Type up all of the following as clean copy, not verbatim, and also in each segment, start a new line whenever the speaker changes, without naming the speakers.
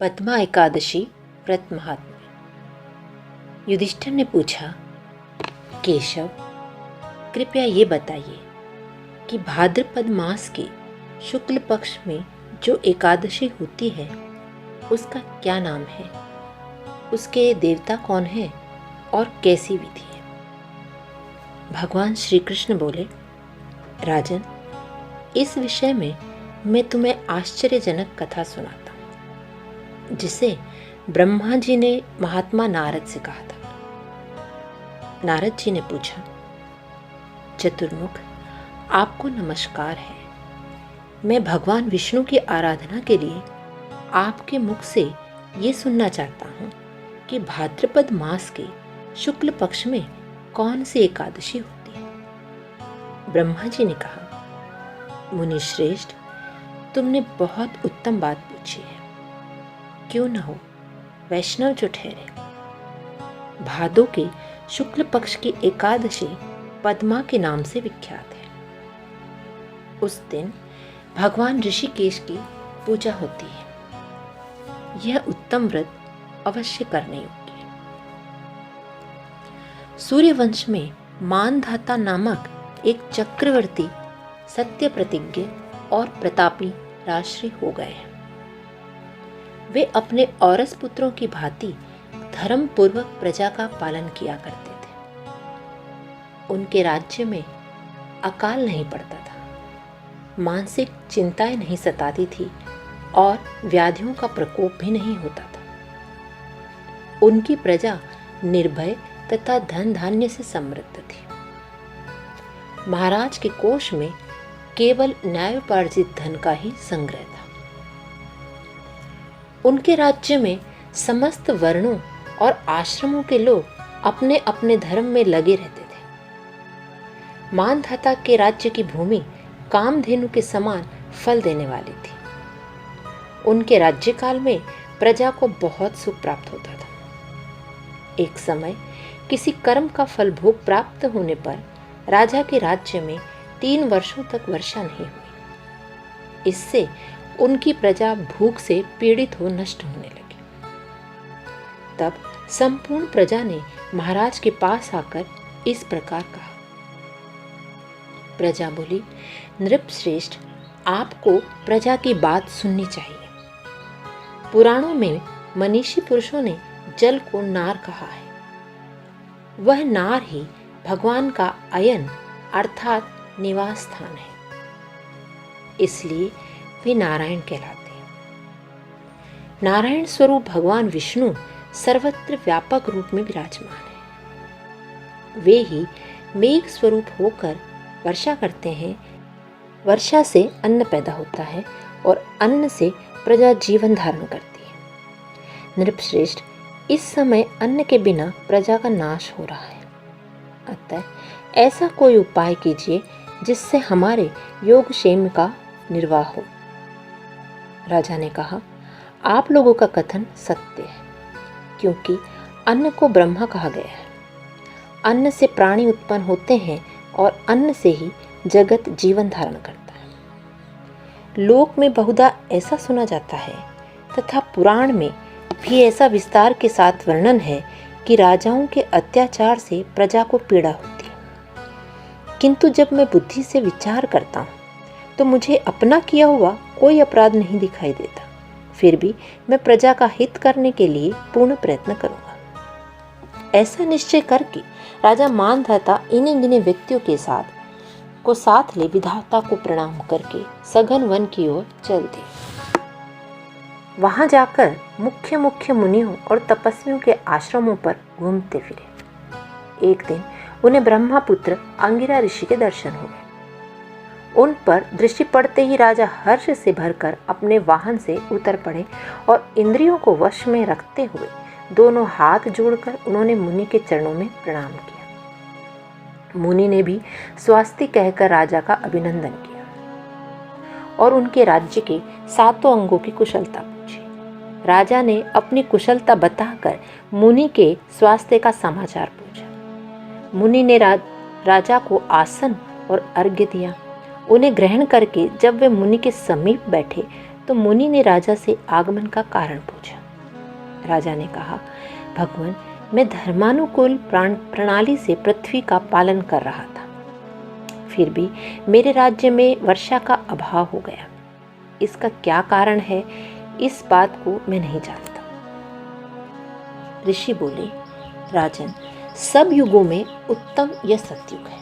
पद्मा एकादशी व्रत महात्म्य। युधिष्ठिर ने पूछा, केशव, कृपया ये बताइए कि भाद्रपद मास के शुक्ल पक्ष में जो एकादशी होती है उसका क्या नाम है, उसके देवता कौन है और कैसी विधि है। भगवान श्री कृष्ण बोले, राजन, इस विषय में मैं तुम्हें आश्चर्यजनक कथा सुनाता हूँ जिसे ब्रह्मा जी ने महात्मा नारद से कहा था। नारद जी ने पूछा, चतुर्मुख, आपको नमस्कार है। मैं भगवान विष्णु की आराधना के लिए आपके मुख से ये सुनना चाहता हूँ कि भाद्रपद मास के शुक्ल पक्ष में कौन सी एकादशी होती है। ब्रह्मा जी ने कहा, मुनि श्रेष्ठ, तुमने बहुत उत्तम बात पूछी है। क्यों न हो, वैष्णव जो ठहरे। भादो के शुक्ल पक्ष की एकादशी पद्मा के नाम से विख्यात है। उस दिन भगवान ऋषिकेश की पूजा होती है। यह उत्तम व्रत अवश्य करने योग्य है। सूर्यवंश में मानधाता नामक एक चक्रवर्ती सत्य प्रतिज्ञ और प्रतापी राजश्री हो गए हैं। वे अपने औरस पुत्रों की भांति धर्म पूर्वक प्रजा का पालन किया करते थे। उनके राज्य में अकाल नहीं पड़ता था, मानसिक चिंताएं नहीं सताती थी और व्याधियों का प्रकोप भी नहीं होता था। उनकी प्रजा निर्भय तथा धन धान्य से समृद्ध थी। महाराज के कोष में केवल न्यायोपार्जित धन का ही संग्रह था। उनके राज्य में समस्त वर्णों और आश्रमों के लोग अपने अपने धर्म में लगे रहते थे। मानधाता के राज्य की भूमि कामधेनु के समान फल देने वाली थी। उनके राज्यकाल में प्रजा को बहुत सुख प्राप्त होता था। एक समय किसी कर्म का फल भोग प्राप्त होने पर राजा के राज्य में 3 वर्षों तक वर्षा नहीं हुई। इससे उनकी प्रजा भूख से पीड़ित हो नष्ट होने लगी। तब संपूर्ण प्रजा ने महाराज के पास आकर इस प्रकार कहा। प्रजा बोली, नृपश्रेष्ठ, आपको प्रजा की बात सुननी चाहिए। पुराणों में मनीषी पुरुषों ने जल को नार कहा है। वह नार ही भगवान का अयन अर्थात निवास स्थान है, इसलिए वे नारायण कहलाते हैं। नारायण स्वरूप भगवान विष्णु सर्वत्र व्यापक रूप में विराजमान है। वे ही मेघ स्वरूप होकर वर्षा करते हैं। वर्षा से अन्न पैदा होता है और अन्न से प्रजा जीवन धारण करती है। नृपश्रेष्ठ, इस समय अन्न के बिना प्रजा का नाश हो रहा है। अतः ऐसा कोई उपाय कीजिए जिससे हमारे योगक्षेम का निर्वाह हो। राजा ने कहा, आप लोगों का कथन सत्य है, क्योंकि अन्न को ब्रह्मा कहा गया है। अन्न से प्राणी उत्पन्न होते हैं और अन्न से ही जगत जीवन धारण करता है। लोक में बहुधा ऐसा सुना जाता है तथा पुराण में भी ऐसा विस्तार के साथ वर्णन है कि राजाओं के अत्याचार से प्रजा को पीड़ा होती है। किंतु जब मैं बुद्धि से विचार करता हूँ तो मुझे अपना किया हुआ कोई अपराध नहीं दिखाई देता। फिर भी मैं प्रजा का हित करने के लिए पूर्ण प्रयत्न करूँगा। ऐसा निश्चय करके राजा मानधाता इन्हीं गिने व्यक्तियों के साथ ले विधाता को प्रणाम करके सघन वन की ओर चल दिए। वहां जाकर मुख्य मुख्य मुनियों और तपस्वियों के आश्रमों पर घूमते फिरे। एक दिन उन्हें ब्रह्मपुत्र अंगिरा ऋषि के दर्शन हुए। उन पर दृष्टि पड़ते ही राजा हर्ष से भरकर अपने वाहन से उतर पड़े और इंद्रियों को वश में रखते हुए दोनों हाथ जोड़कर उन्होंने मुनि के चरणों में प्रणाम किया। मुनि ने भी स्वास्ति कहकर राजा का अभिनंदन किया और उनके राज्य के 7 अंगों की कुशलता पूछी। राजा ने अपनी कुशलता बताकर मुनि के स्वास्थ्य का समाचार पूछा। मुनि ने राजा को आसन और अर्घ्य दिया। उन्हें ग्रहण करके जब वे मुनि के समीप बैठे तो मुनि ने राजा से आगमन का कारण पूछा। राजा ने कहा, भगवान, मैं धर्मानुकूल प्रणाली से पृथ्वी का पालन कर रहा था, फिर भी मेरे राज्य में वर्षा का अभाव हो गया। इसका क्या कारण है, इस बात को मैं नहीं जानता। ऋषि बोले, राजन, सब युगों में उत्तम यह सतयुग है।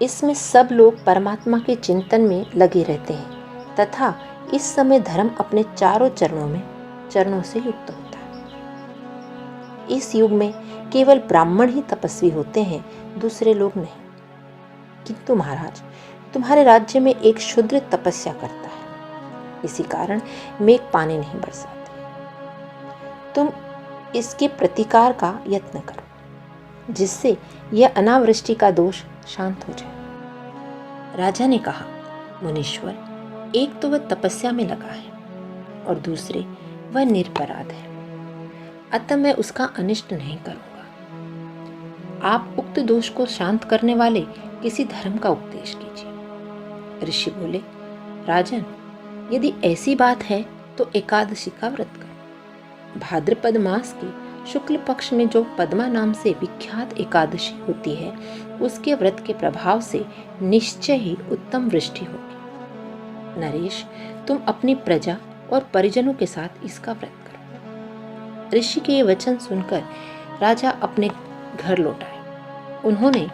इसमें सब लोग परमात्मा के चिंतन में लगे रहते हैं तथा इस समय धर्म अपने चारों चरणों से युक्त होता है। इस युग में केवल ब्राह्मण ही तपस्वी होते हैं, दूसरे लोग नहीं। किंतु महाराज, तुम्हारे राज्य में एक शूद्र तपस्या करता है, इसी कारण मेघ पानी नहीं बरसाते। तुम इसके प्रतिकार का यत्न करो, जिससे यह अनावृष्टि का दोष शांत हो जाए। राजा ने कहा, मुनीश्वर, एक तो वह तपस्या में लगा है और दूसरे वह निरपराध है, अतः मैं उसका अनिष्ट नहीं करूंगा। आप उक्त दोष को शांत करने वाले किसी धर्म का उपदेश कीजिए। ऋषि बोले, राजन, यदि ऐसी बात है तो एकादशी का व्रत करो। भाद्रपद मास के शुक्ल पक्ष में जो पद्मा नाम से विख्यात एकादशी होती है, उसके व्रत के प्रभाव से निश्चय ही उत्तम वृष्टि होगी। नरेश, तुम अपनी प्रजा और परिजनों के साथ इसका व्रत करो। ऋषि के ये वचन सुनकर राजा अपने घर लौट आए। उन्होंने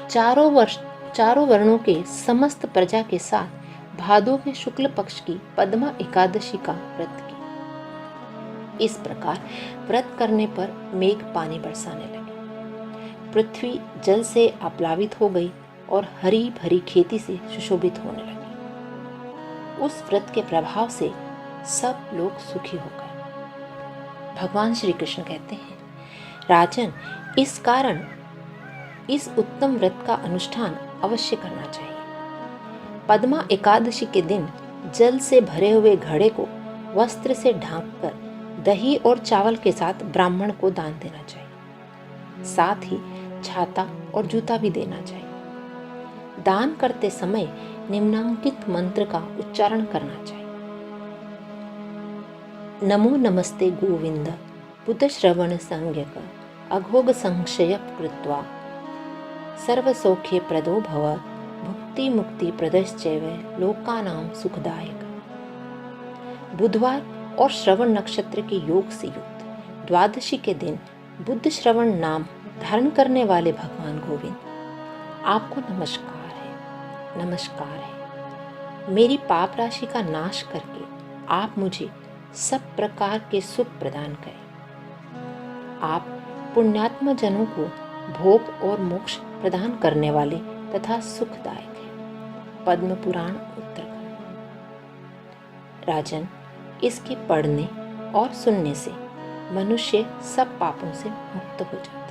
चारों वर्णों के समस्त प्रजा के साथ भादों के शुक्ल पक्ष की पद्मा एकादशी का व्रत किया। इस प्रकार व्रत करने पर मेघ पानी बरसाने लगे। पृथ्वी जल से आप्लावित हो गई और हरी भरी खेती से सुशोभित होने लगी। उस व्रत के प्रभाव से सब लोग सुखी हो गए। भगवान श्री कृष्ण कहते हैं, राजन, इस कारण इस उत्तम व्रत का अनुष्ठान अवश्य करना चाहिए। पद्मा एकादशी के दिन जल से भरे हुए घड़े को वस्त्र से ढांककर दही और चावल के साथ ब्राह्मण को दान देना चाहिए। साथ ही छाता और जूता भी देना चाहिए। दान करते समय निम्नांकित मंत्र का उच्चारण करना चाहिए। नमो नमस्ते गोविंद बुद्ध श्रवण संज्ञक अघोग संशय कृत्वा सर्वसौख्य प्रदो भव भुक्ति मुक्ति प्रदश्चैव लोकानाम सुखदायक। बुधवार और श्रवण नक्षत्र के योग से युक्त द्वादशी के दिन बुद्ध श्रवण नाम धारण करने वाले भगवान गोविंद, आपको नमस्कार है, नमस्कार है। मेरी पाप राशि का नाश करके आप मुझे सब प्रकार के सुख प्रदान करें। आप पुण्यात्मा जनों को भोग और मोक्ष प्रदान करने वाले तथा सुखदायक हैं। पद्म पुराण उत्तरखंड। राजन, इसके पढ़ने और सुनने से मनुष्य सब पापों से मुक्त हो जाता है।